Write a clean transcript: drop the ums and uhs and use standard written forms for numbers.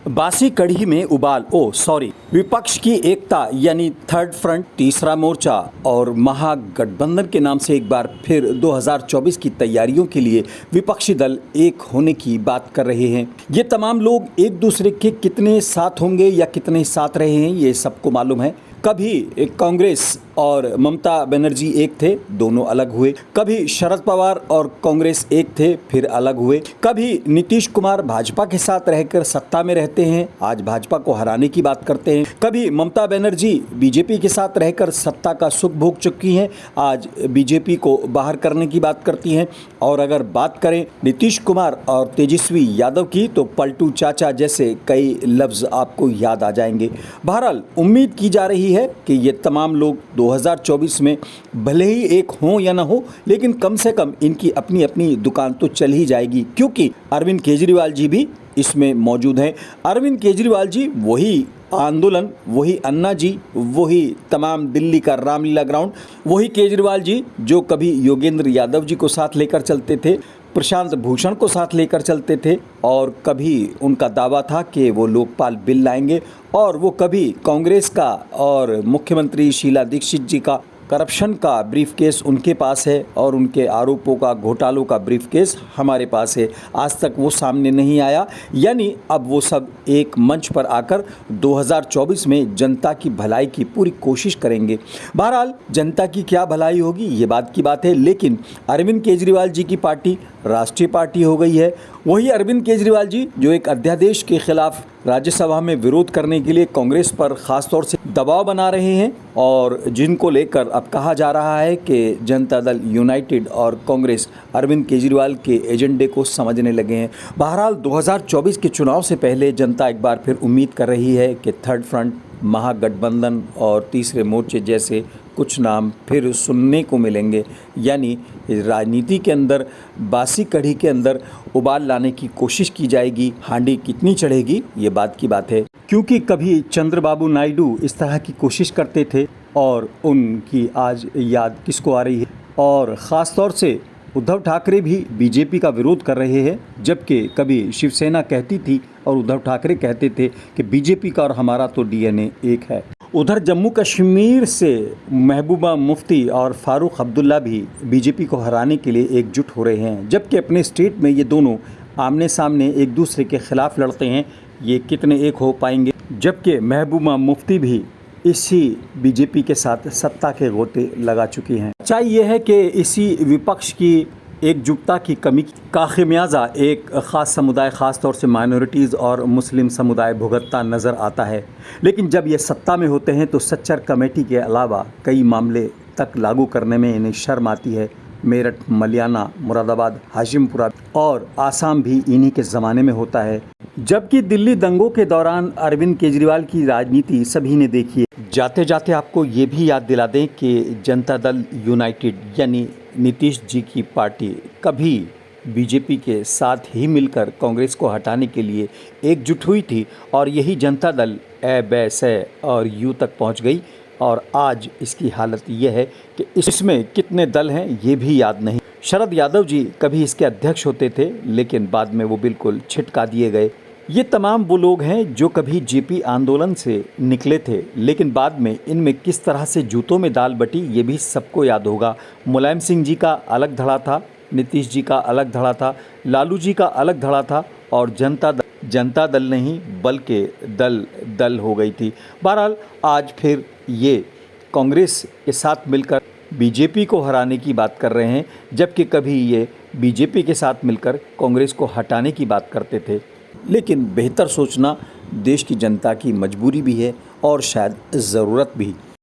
बासी कड़ी में उबाल विपक्ष की एकता यानी थर्ड फ्रंट, तीसरा मोर्चा और महागठबंधन के नाम से एक बार फिर 2024 की तैयारियों के लिए विपक्षी दल एक होने की बात कर रहे हैं। ये तमाम लोग एक दूसरे के कितने साथ होंगे या कितने साथ रहे हैं ये सबको मालूम है। कभी कांग्रेस और ममता बनर्जी एक थे, दोनों अलग हुए। कभी शरद पवार और कांग्रेस एक थे, फिर अलग हुए। कभी नीतीश कुमार भाजपा के साथ रहकर सत्ता में रहते हैं, आज भाजपा को हराने की बात करते हैं। कभी ममता बनर्जी बीजेपी के साथ रहकर सत्ता का सुख भोग चुकी हैं, आज बीजेपी को बाहर करने की बात करती हैं। और अगर बात करें नीतीश कुमार और तेजस्वी यादव की तो पलटू चाचा जैसे कई लफ्ज आपको याद आ जाएंगे। बहरहाल उम्मीद की जा रही है कि ये तमाम लोग 2024 में भले ही एक हों या ना हो, लेकिन कम से कम इनकी अपनी अपनी दुकान तो चल ही जाएगी, क्योंकि अरविंद केजरीवाल जी भी इसमें मौजूद हैं। अरविंद केजरीवाल जी वही आंदोलन, वही अन्ना जी, वही तमाम दिल्ली का रामलीला ग्राउंड, वही केजरीवाल जी जो कभी योगेंद्र यादव जी को साथ लेकर चलते थे, प्रशांत भूषण को साथ लेकर चलते थे, और कभी उनका दावा था कि वो लोकपाल बिल लाएंगे, और वो कभी कांग्रेस का और मुख्यमंत्री शीला दीक्षित जी का करप्शन का ब्रीफ केस उनके पास है और उनके आरोपों का, घोटालों का ब्रीफ केस हमारे पास है। आज तक वो सामने नहीं आया, यानी अब वो सब एक मंच पर आकर 2024 में जनता की भलाई की पूरी कोशिश करेंगे। बहरहाल जनता की क्या भलाई होगी ये बात की बात है, लेकिन अरविंद केजरीवाल जी की पार्टी राष्ट्रीय पार्टी हो गई है। वही अरविंद केजरीवाल जी जो एक अध्यादेश के खिलाफ राज्यसभा में विरोध करने के लिए कांग्रेस पर खास तौर से दबाव बना रहे हैं, और जिनको लेकर अब कहा जा रहा है कि जनता दल यूनाइटेड और कांग्रेस अरविंद केजरीवाल के एजेंडे को समझने लगे हैं। बहरहाल 2024 के चुनाव से पहले जनता एक बार फिर उम्मीद कर रही है कि थर्ड फ्रंट, महागठबंधन और तीसरे मोर्चे जैसे कुछ नाम फिर सुनने को मिलेंगे, यानी राजनीति के अंदर बासी कढ़ी के अंदर उबाल लाने की कोशिश की जाएगी। हांडी कितनी चढ़ेगी ये बात की बात है, क्योंकि कभी चंद्रबाबू नायडू इस तरह की कोशिश करते थे और उनकी आज याद किसको आ रही है। और ख़ास तौर से उद्धव ठाकरे भी बीजेपी का विरोध कर रहे हैं, जबकि कभी शिवसेना कहती थी और उद्धव ठाकरे कहते थे कि बीजेपी का और हमारा तो डीएनए एक है। उधर जम्मू कश्मीर से महबूबा मुफ्ती और फारूक अब्दुल्ला भी बीजेपी को हराने के लिए एकजुट हो रहे हैं, जबकि अपने स्टेट में ये दोनों आमने सामने एक दूसरे के खिलाफ लड़ते हैं। ये कितने एक हो पाएंगे, जबकि महबूबा मुफ्ती भी इसी बीजेपी के साथ सत्ता के गोते लगा चुकी हैं। सच्चाई ये है कि इसी विपक्ष की एकजुटता की कमी का खमियाजा एक ख़ास समुदाय, ख़ास तौर से माइनॉरिटीज़ और मुस्लिम समुदाय भुगतता नज़र आता है। लेकिन जब ये सत्ता में होते हैं तो सच्चर कमेटी के अलावा कई मामले तक लागू करने में इन्हें शर्म आती है। मेरठ, मलियाना, मुरादाबाद, हाशिमपुरा और आसाम भी इन्हीं के ज़माने में होता है, जबकि दिल्ली दंगों के दौरान अरविंद केजरीवाल की राजनीति सभी ने देखी है। जाते जाते आपको ये भी याद दिला दें कि जनता दल यूनाइटेड यानी नीतीश जी की पार्टी कभी बीजेपी के साथ ही मिलकर कांग्रेस को हटाने के लिए एकजुट हुई थी, और यही जनता दल ए बै से और यू तक पहुंच गई। और आज इसकी हालत यह है कि इसमें कितने दल हैं ये भी याद नहीं। शरद यादव जी कभी इसके अध्यक्ष होते थे, लेकिन बाद में वो बिल्कुल छिटका दिए गए। ये तमाम वो लोग हैं जो कभी जेपी आंदोलन से निकले थे, लेकिन बाद में इनमें किस तरह से जूतों में दाल बटी ये भी सबको याद होगा। मुलायम सिंह जी का अलग धड़ा था, नीतीश जी का अलग धड़ा था, लालू जी का अलग धड़ा था, और जनता दल नहीं बल्कि दल हो गई थी। बहरहाल आज फिर ये कांग्रेस के साथ मिलकर बीजेपी को हराने की बात कर रहे हैं, जबकि कभी ये बीजेपी के साथ मिलकर कांग्रेस को हटाने की बात करते थे। लेकिन बेहतर सोचना देश की जनता की मजबूरी भी है और शायद ज़रूरत भी।